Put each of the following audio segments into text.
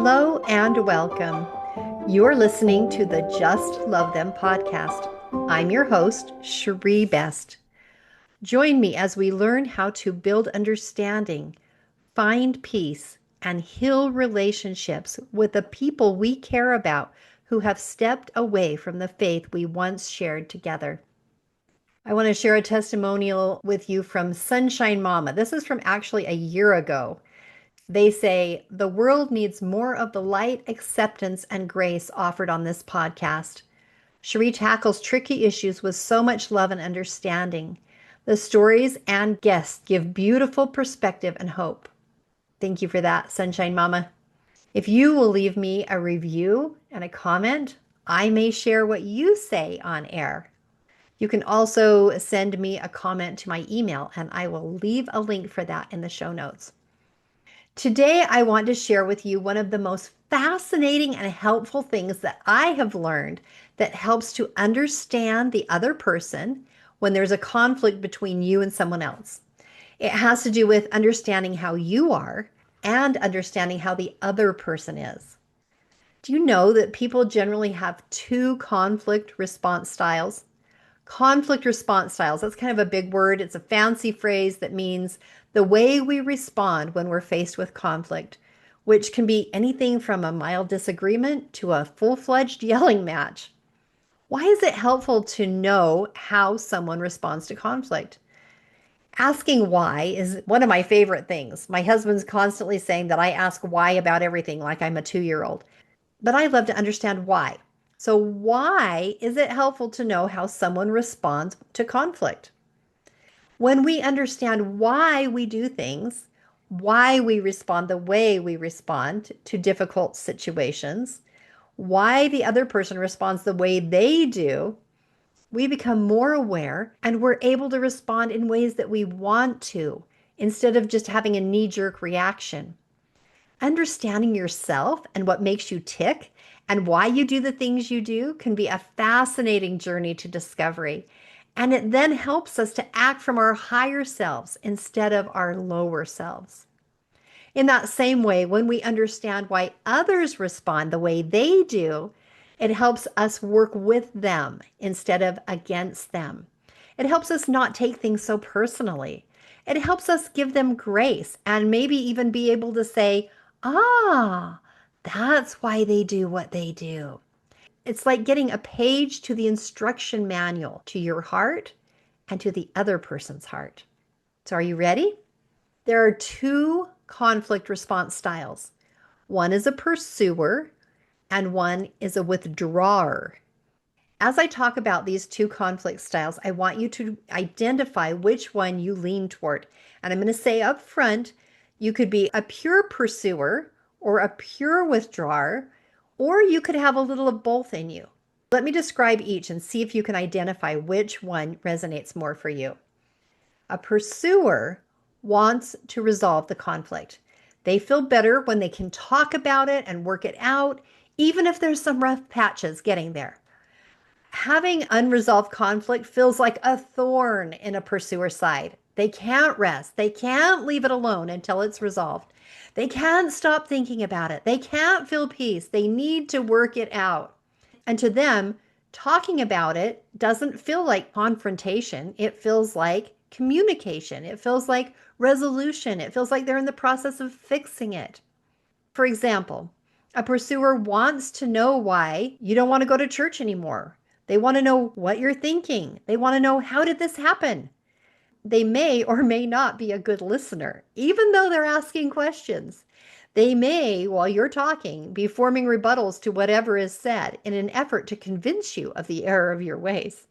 Hello and welcome. You're listening to the Just Love Them podcast. I'm your host, Shiree Best. Join me as we learn how to build understanding, find peace, and heal relationships with the people we care about who have stepped away from the faith we once shared together. I want to share a testimonial with you from Sunshine Mama. This is from actually a year ago. They say the world needs more of the light, acceptance, and grace offered on this podcast. Shiree tackles tricky issues with so much love and understanding. The stories and guests give beautiful perspective and hope. Thank you for that, Sunshine Mama. If you will leave me a review and a comment, I may share what you say on air. You can also send me a comment to my email, and I will leave a link for that in the show notes. Today, I want to share with you one of the most fascinating and helpful things that I have learned that helps to understand the other person when there's a conflict between you and someone else. It has to do with understanding how you are and understanding how the other person is. Do you know that people generally have two conflict response styles? Conflict response styles, that's kind of a big word. It's a fancy phrase that means the way we respond when we're faced with conflict, which can be anything from a mild disagreement to a full-fledged yelling match. Why is it helpful to know how someone responds to conflict? Asking why is one of my favorite things. My husband's constantly saying that I ask why about everything like I'm a 2-year-old, but I love to understand why. So, why is it helpful to know how someone responds to conflict? When we understand why we do things, why we respond the way we respond to difficult situations, why the other person responds the way they do, we become more aware and we're able to respond in ways that we want to instead of just having a knee-jerk reaction. Understanding yourself and what makes you tick and why you do the things you do can be a fascinating journey to discovery. And it then helps us to act from our higher selves instead of our lower selves. In that same way, when we understand why others respond the way they do, it helps us work with them instead of against them. It helps us not take things so personally. It helps us give them grace and maybe even be able to say, ah, that's why they do what they do. It's like getting a page to the instruction manual to your heart and to the other person's heart. So, are you ready? There are two conflict response styles. One is a pursuer and one is a withdrawer. As I talk about these two conflict styles, I want you to identify which one you lean toward. And I'm going to say up front, you could be a pure pursuer or a pure withdrawer, or you could have a little of both in you. Let me describe each and see if you can identify which one resonates more for you. A pursuer wants to resolve the conflict. They feel better when they can talk about it and work it out, even if there's some rough patches getting there. Having unresolved conflict feels like a thorn in a pursuer's side. They can't rest. They can't leave it alone until it's resolved. They can't stop thinking about it. They can't feel peace. They need to work it out. And to them, talking about it doesn't feel like confrontation. It feels like communication. It feels like resolution. It feels like they're in the process of fixing it. For example, a pursuer wants to know why you don't want to go to church anymore. They want to know what you're thinking. They want to know, how did this happen? They may or may not be a good listener, even though they're asking questions. They may, while you're talking, be forming rebuttals to whatever is said in an effort to convince you of the error of your ways.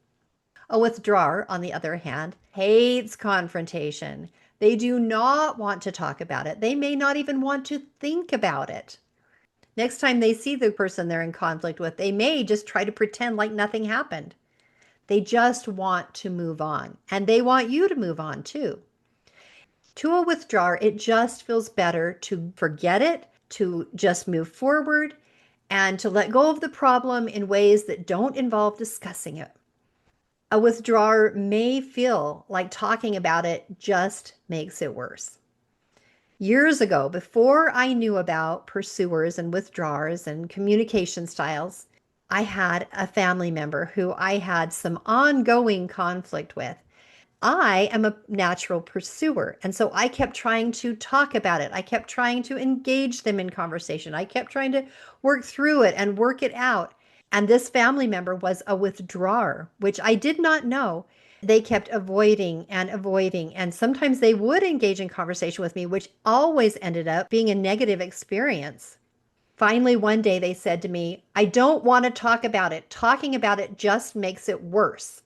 A withdrawer, on the other hand, hates confrontation. They do not want to talk about it. They may not even want to think about it. Next time they see the person they're in conflict with, they may just try to pretend like nothing happened. They just want to move on, and they want you to move on too. To a withdrawer, it just feels better to forget it, to just move forward, and to let go of the problem in ways that don't involve discussing it. A withdrawer may feel like talking about it just makes it worse. Years ago, before I knew about pursuers and withdrawers and communication styles, I had a family member who I had some ongoing conflict with. I am a natural pursuer. And so I kept trying to talk about it. I kept trying to engage them in conversation. I kept trying to work through it and work it out. And this family member was a withdrawer, which I did not know. They kept avoiding and avoiding. And sometimes they would engage in conversation with me, which always ended up being a negative experience. Finally, one day they said to me, I don't want to talk about it. Talking about it just makes it worse.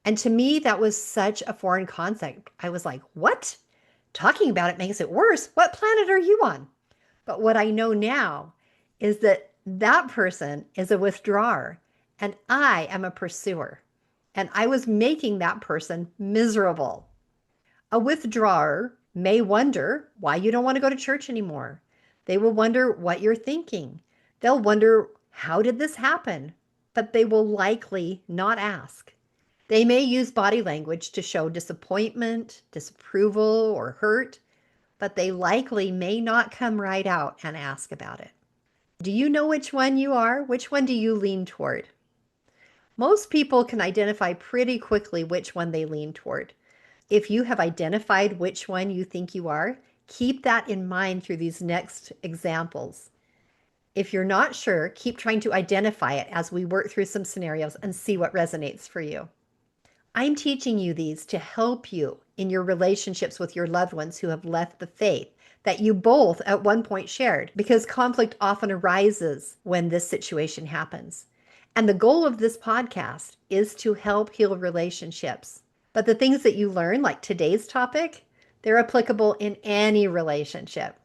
And to me, that was such a foreign concept. I was like, what? Talking about it makes it worse? What planet are you on? But what I know now is that that person is a withdrawer and I am a pursuer. And I was making that person miserable. A withdrawer may wonder why you don't want to go to church anymore. They will wonder what you're thinking. They'll wonder, how did this happen? But they will likely not ask. They may use body language to show disappointment, disapproval, or hurt, but they likely may not come right out and ask about it. Do you know which one you are? Which one do you lean toward? Most people can identify pretty quickly which one they lean toward. If you have identified which one you think you are, keep that in mind through these next examples. If you're not sure, keep trying to identify it as we work through some scenarios and see what resonates for you. I'm teaching you these to help you in your relationships with your loved ones who have left the faith that you both at one point shared, because conflict often arises when this situation happens. And the goal of this podcast is to help heal relationships. But the things that you learn, like today's topic, they're applicable in any relationship.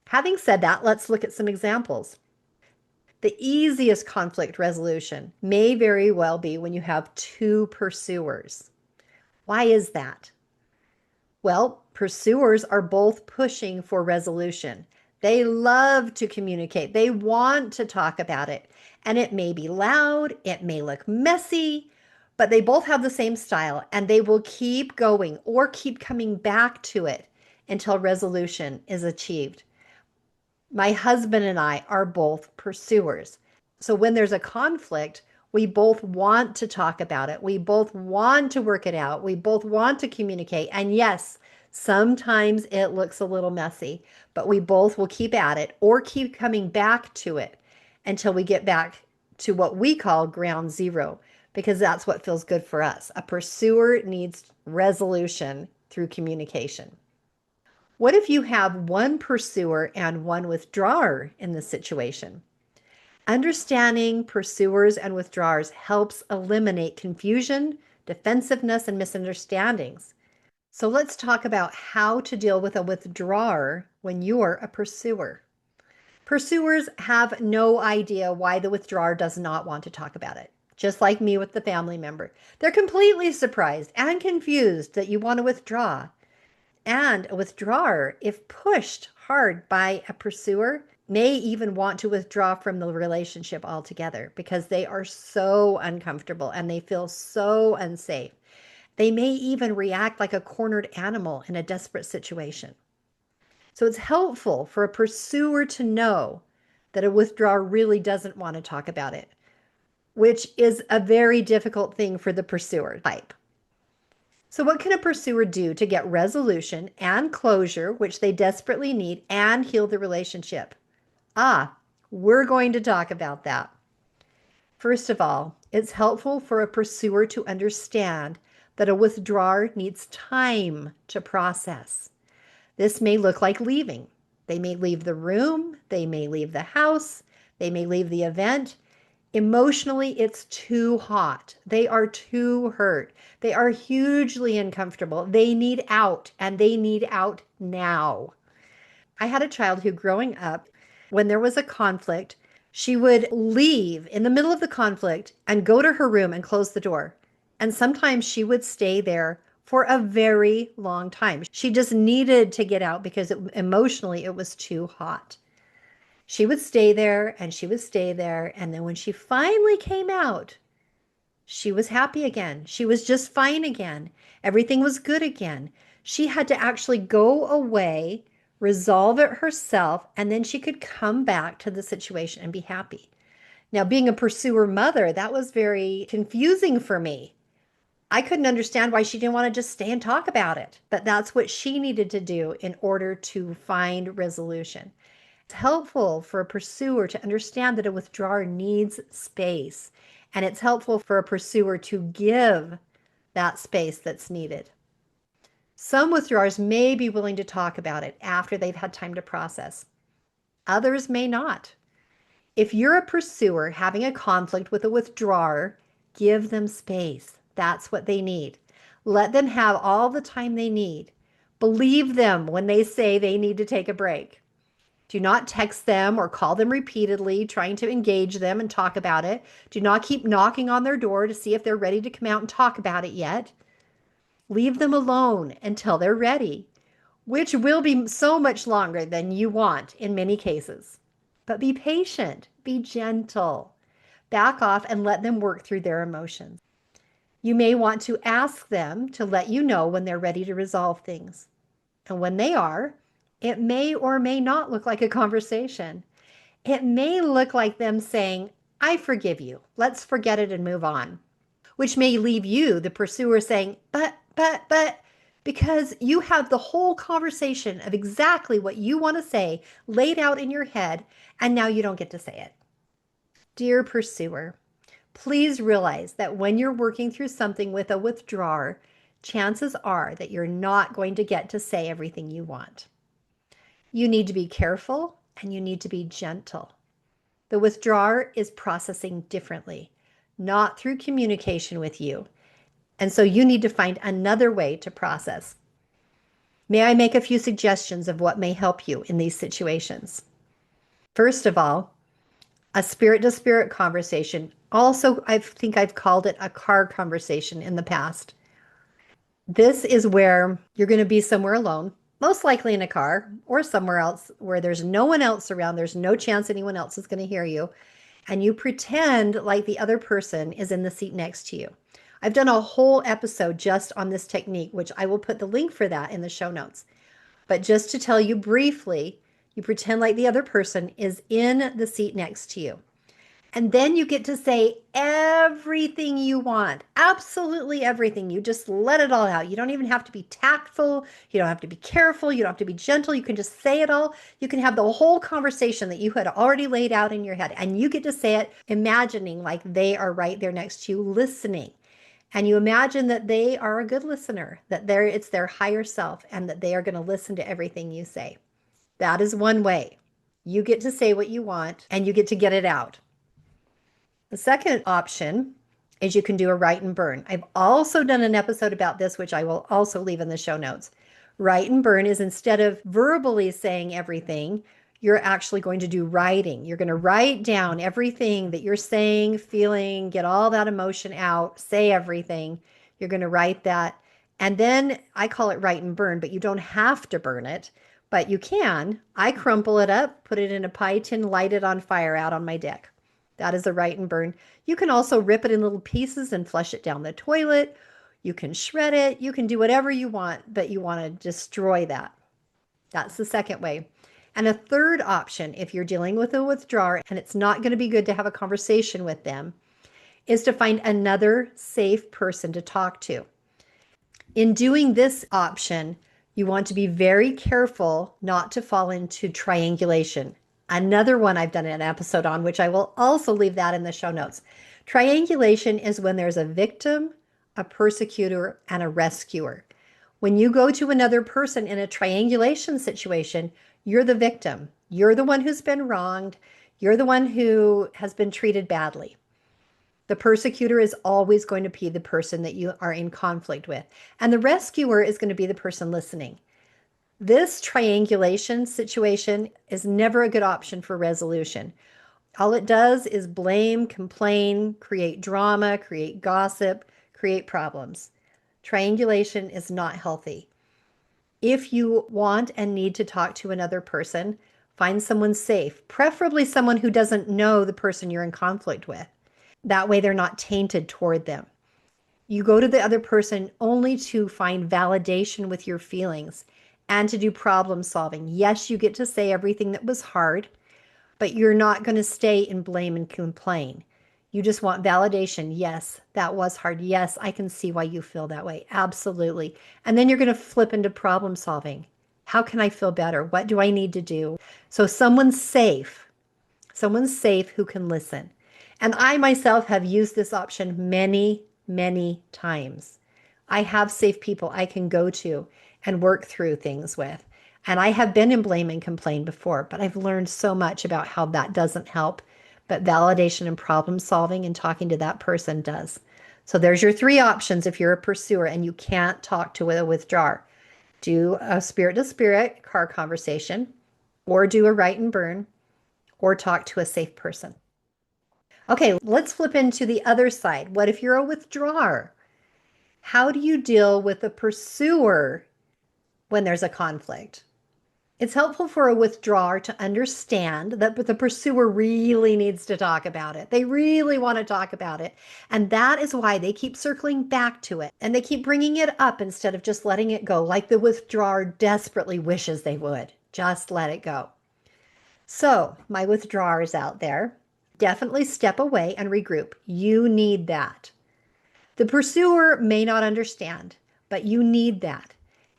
Having said that, let's look at some examples. The easiest conflict resolution may very well be when you have two pursuers. Why is that? Well, pursuers are both pushing for resolution. They love to communicate. They want to talk about it. And it may be loud, it may look messy, but they both have the same style and they will keep going or keep coming back to it until resolution is achieved. My husband and I are both pursuers. So when there's a conflict, we both want to talk about it. We both want to work it out. We both want to communicate. And yes, sometimes it looks a little messy, but we both will keep at it or keep coming back to it until we get back to what we call ground zero, because that's what feels good for us. A pursuer needs resolution through communication. What if you have one pursuer and one withdrawer in the situation? Understanding pursuers and withdrawers helps eliminate confusion, defensiveness, and misunderstandings. So let's talk about how to deal with a withdrawer when you're a pursuer. Pursuers have no idea why the withdrawer does not want to talk about it. Just like me with the family member. They're completely surprised and confused that you want to withdraw. And a withdrawer, if pushed hard by a pursuer, may even want to withdraw from the relationship altogether because they are so uncomfortable and they feel so unsafe. They may even react like a cornered animal in a desperate situation. So it's helpful for a pursuer to know that a withdrawer really doesn't want to talk about it, which is a very difficult thing for the pursuer type. So what can a pursuer do to get resolution and closure, which they desperately need, and heal the relationship? We're going to talk about that. First of all, it's helpful for a pursuer to understand that a withdrawer needs time to process. This may look like leaving. They may leave the room, they may leave the house, they may leave the event. Emotionally, it's too hot. They are too hurt. They are hugely uncomfortable. They need out, and they need out now. I had a child who, growing up, when there was a conflict, she would leave in the middle of the conflict and go to her room and close the door. And sometimes she would stay there for a very long time. She just needed to get out because emotionally it was too hot. She would stay there and she would stay there. And then when she finally came out, she was happy again. She was just fine again. Everything was good again. She had to actually go away resolve it herself, and then she could come back to the situation and be happy. Now, being a pursuer mother, that was very confusing for me. I couldn't understand why she didn't want to just stay and talk about it, but that's what she needed to do in order to find resolution. It's helpful for a pursuer to understand that a withdrawer needs space, and it's helpful for a pursuer to give that space that's needed. Some withdrawers may be willing to talk about it after they've had time to process. Others may not. If you're a pursuer having a conflict with a withdrawer, give them space. That's what they need. Let them have all the time they need. Believe them when they say they need to take a break. Do not text them or call them repeatedly, trying to engage them and talk about it. Do not keep knocking on their door to see if they're ready to come out and talk about it yet. Leave them alone until they're ready, which will be so much longer than you want in many cases. But be patient, be gentle, back off and let them work through their emotions. You may want to ask them to let you know when they're ready to resolve things. And when they are, it may or may not look like a conversation. It may look like them saying, I forgive you. Let's forget it and move on. Which may leave you, the pursuer, saying, but, because you have the whole conversation of exactly what you want to say laid out in your head, and now you don't get to say it. Dear pursuer, please realize that when you're working through something with a withdrawer, chances are that you're not going to get to say everything you want. You need to be careful and you need to be gentle. The withdrawer is processing differently, not through communication with you. And so you need to find another way to process. May I make a few suggestions of what may help you in these situations? First of all, a spirit to spirit conversation. Also, I think I've called it a car conversation in the past. This is where you're going to be somewhere alone, most likely in a car or somewhere else where there's no one else around. There's no chance anyone else is going to hear you. And you pretend like the other person is in the seat next to you. I've done a whole episode just on this technique, which I will put the link for that in the show notes. But just to tell you briefly, you pretend like the other person is in the seat next to you. And then you get to say everything you want, absolutely everything. You just let it all out. You don't even have to be tactful. You don't have to be careful. You don't have to be gentle. You can just say it all. You can have the whole conversation that you had already laid out in your head. And you get to say it, imagining like they are right there next to you, listening. And you imagine that they are a good listener, that it's their higher self, and that they are going to listen to everything you say. That is one way. You get to say what you want and you get to get it out. The second option is you can do a write and burn. I've also done an episode about this, which I will also leave in the show notes. Write and burn is instead of verbally saying everything, you're actually going to do writing. You're going to write down everything that you're saying, feeling, get all that emotion out, say everything. You're going to write that. And then I call it write and burn, but you don't have to burn it, but you can. I crumple it up, put it in a pie tin, light it on fire out on my deck. That is a write and burn. You can also rip it in little pieces and flush it down the toilet. You can shred it. You can do whatever you want, but you want to destroy that. That's the second way. And a third option, if you're dealing with a withdrawer and it's not going to be good to have a conversation with them, is to find another safe person to talk to. In doing this option, you want to be very careful not to fall into triangulation. Another one I've done an episode on, which I will also leave that in the show notes. Triangulation is when there's a victim, a persecutor, and a rescuer. When you go to another person in a triangulation situation, you're the victim. You're the one who's been wronged. You're the one who has been treated badly. The persecutor is always going to be the person that you are in conflict with. And the rescuer is going to be the person listening. This triangulation situation is never a good option for resolution. All it does is blame, complain, create drama, create gossip, create problems. Triangulation is not healthy. If you want and need to talk to another person, find someone safe, preferably someone who doesn't know the person you're in conflict with. That way they're not tainted toward them. You go to the other person only to find validation with your feelings and to do problem solving. Yes, you get to say everything that was hard, but you're not going to stay in blame and complain. You just want validation. Yes, that was hard. Yes, I can see why you feel that way. Absolutely. And then you're going to flip into problem solving. How can I feel better? What do I need to do? So someone's safe who can listen. And I myself have used this option many, many times. I have safe people I can go to and work through things with. And I have been in blame and complain before, but I've learned so much about how that doesn't help. But validation and problem solving and talking to that person does. So there's your three options if you're a pursuer and you can't talk to a withdrawer. Do a spirit to spirit car conversation, or do a write and burn, or talk to a safe person. Okay, let's flip into the other side. What if you're a withdrawer? How do you deal with a pursuer when there's a conflict? It's helpful for a withdrawer to understand that the pursuer really needs to talk about it. They really want to talk about it. And that is why they keep circling back to it and they keep bringing it up instead of just letting it go, like the withdrawer desperately wishes they would. Just let it go. So, my withdrawers out there, definitely step away and regroup. You need that. The pursuer may not understand, but you need that.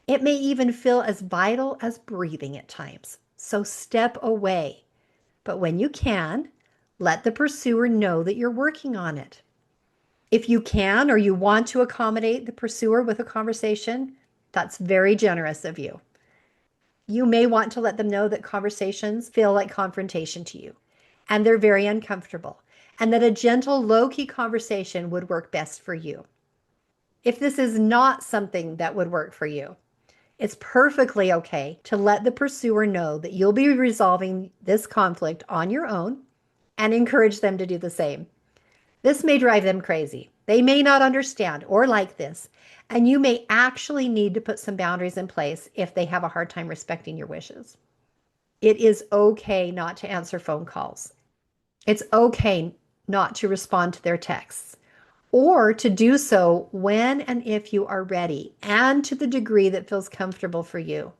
It may even feel as vital as breathing at times. So step away. But when you can, let the pursuer know that you're working on it. If you can or you want to accommodate the pursuer with a conversation, that's very generous of you. You may want to let them know that conversations feel like confrontation to you and they're very uncomfortable, and that a gentle, low key conversation would work best for you. If this is not something that would work for you, it's perfectly okay to let the pursuer know that you'll be resolving this conflict on your own and encourage them to do the same. This may drive them crazy. They may not understand or like this, and you may actually need to put some boundaries in place if they have a hard time respecting your wishes. It is okay not to answer phone calls. It's okay not to respond to their texts, or to do so when and if you are ready and to the degree that feels comfortable for you.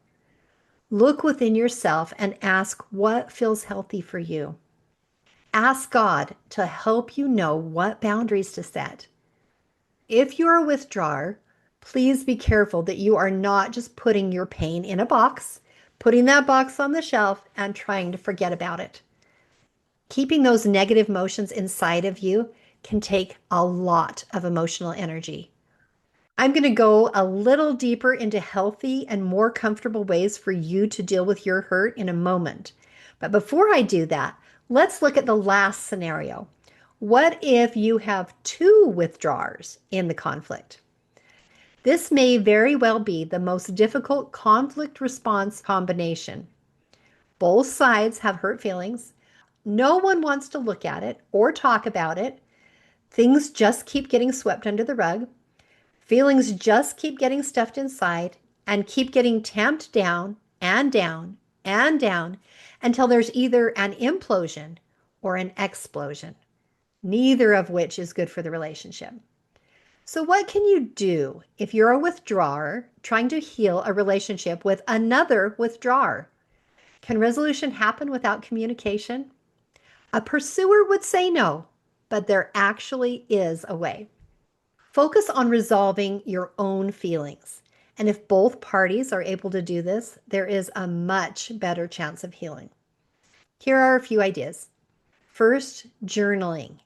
Look within yourself and ask what feels healthy for you. Ask God to help you know what boundaries to set. If you're a withdrawer, please be careful that you are not just putting your pain in a box, putting that box on the shelf, and trying to forget about it. Keeping those negative emotions inside of you can take a lot of emotional energy. I'm going to go a little deeper into healthy and more comfortable ways for you to deal with your hurt in a moment. But before I do that, let's look at the last scenario. What if you have two withdrawers in the conflict? This may very well be the most difficult conflict response combination. Both sides have hurt feelings. No one wants to look at it or talk about it. Things just keep getting swept under the rug. Feelings just keep getting stuffed inside and keep getting tamped down and down and down until there's either an implosion or an explosion, neither of which is good for the relationship. So, what can you do if you're a withdrawer trying to heal a relationship with another withdrawer? Can resolution happen without communication? A pursuer would say no, but there actually is a way. Focus on resolving your own feelings. And if both parties are able to do this, there is a much better chance of healing. Here are a few ideas. First, journaling.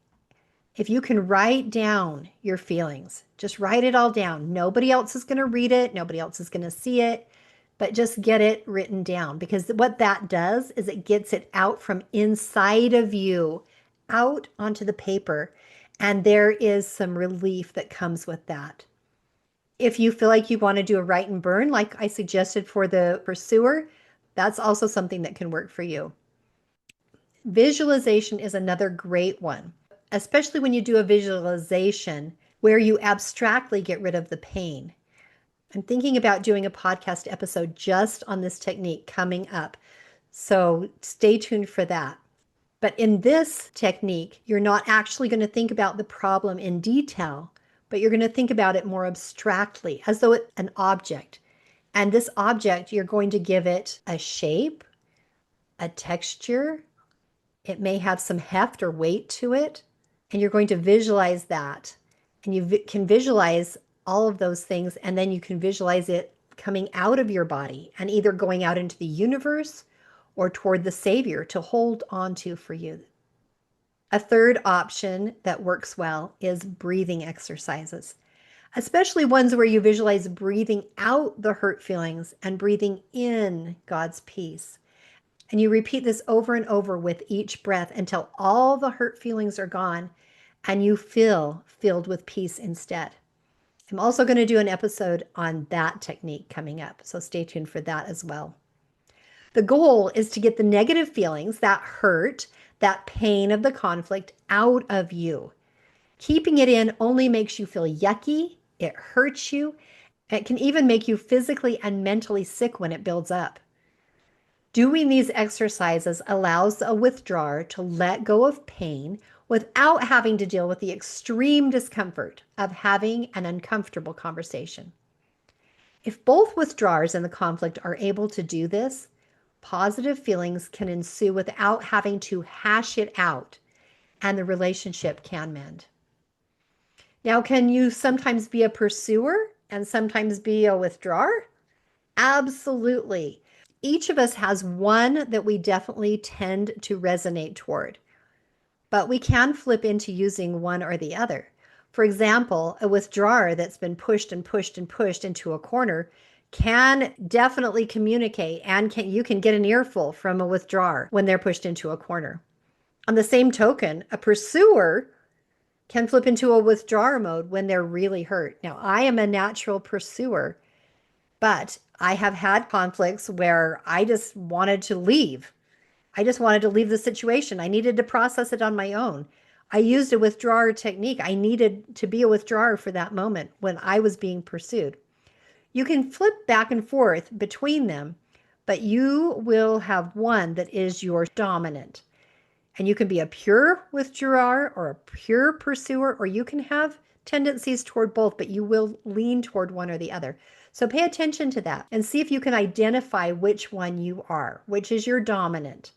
If you can write down your feelings, just write it all down. Nobody else is going to read it. Nobody else is going to see it, but just get it written down, because what that does is it gets it out from inside of you, out onto the paper. And there is some relief that comes with that. If you feel like you want to do a write and burn, like I suggested for the pursuer, that's also something that can work for you. Visualization is another great one, especially when you do a visualization where you abstractly get rid of the pain. I'm thinking about doing a podcast episode just on this technique coming up, so stay tuned for that. But in this technique, you're not actually going to think about the problem in detail, but you're going to think about it more abstractly, as though it's an object. And this object, you're going to give it a shape, a texture. It may have some heft or weight to it. And you're going to visualize that. And you can visualize all of those things. And then you can visualize it coming out of your body and either going out into the universe or toward the Savior to hold on to for you. A third option that works well is breathing exercises, especially ones where you visualize breathing out the hurt feelings and breathing in God's peace. And you repeat this over and over with each breath until all the hurt feelings are gone and you feel filled with peace instead. I'm also going to do an episode on that technique coming up, so stay tuned for that as well. The goal is to get the negative feelings, that hurt, that pain of the conflict out of you. Keeping it in only makes you feel yucky, it hurts you, it can even make you physically and mentally sick when it builds up. Doing these exercises allows a withdrawer to let go of pain without having to deal with the extreme discomfort of having an uncomfortable conversation. If both withdrawers in the conflict are able to do this, positive feelings can ensue without having to hash it out, and the relationship can mend. Now, can you sometimes be a pursuer and sometimes be a withdrawer? Absolutely. Each of us has one that we definitely tend to resonate toward, but we can flip into using one or the other. For example, a withdrawer that's been pushed and pushed and pushed into a corner can definitely communicate, and you can get an earful from a withdrawer when they're pushed into a corner. On the same token, a pursuer can flip into a withdrawer mode when they're really hurt. Now, I am a natural pursuer, but I have had conflicts where I just wanted to leave. I just wanted to leave the situation. I needed to process it on my own. I used a withdrawer technique. I needed to be a withdrawer for that moment when I was being pursued. You can flip back and forth between them, but you will have one that is your dominant. And you can be a pure withdrawer or a pure pursuer, or you can have tendencies toward both, but you will lean toward one or the other. So pay attention to that and see if you can identify which one you are, which is your dominant.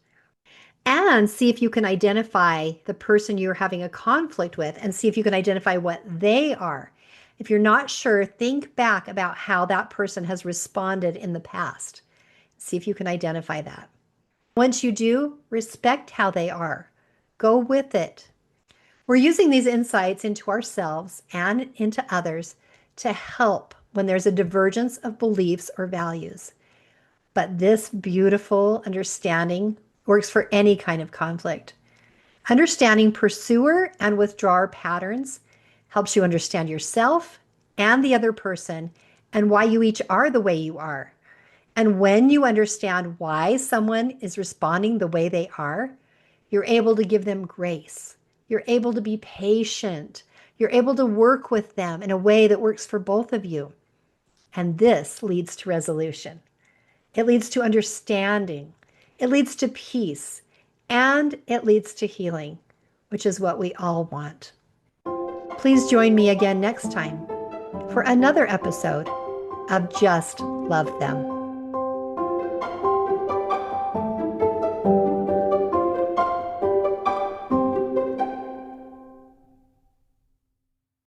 And see if you can identify the person you're having a conflict with and see if you can identify what they are. If you're not sure, think back about how that person has responded in the past. See if you can identify that. Once you do, respect how they are. Go with it. We're using these insights into ourselves and into others to help when there's a divergence of beliefs or values. But this beautiful understanding works for any kind of conflict. Understanding pursuer and withdrawer patterns helps you understand yourself and the other person and why you each are the way you are. And when you understand why someone is responding the way they are, you're able to give them grace. You're able to be patient. You're able to work with them in a way that works for both of you. And this leads to resolution. It leads to understanding. It leads to peace. And it leads to healing, which is what we all want. Please join me again next time for another episode of Just Love Them.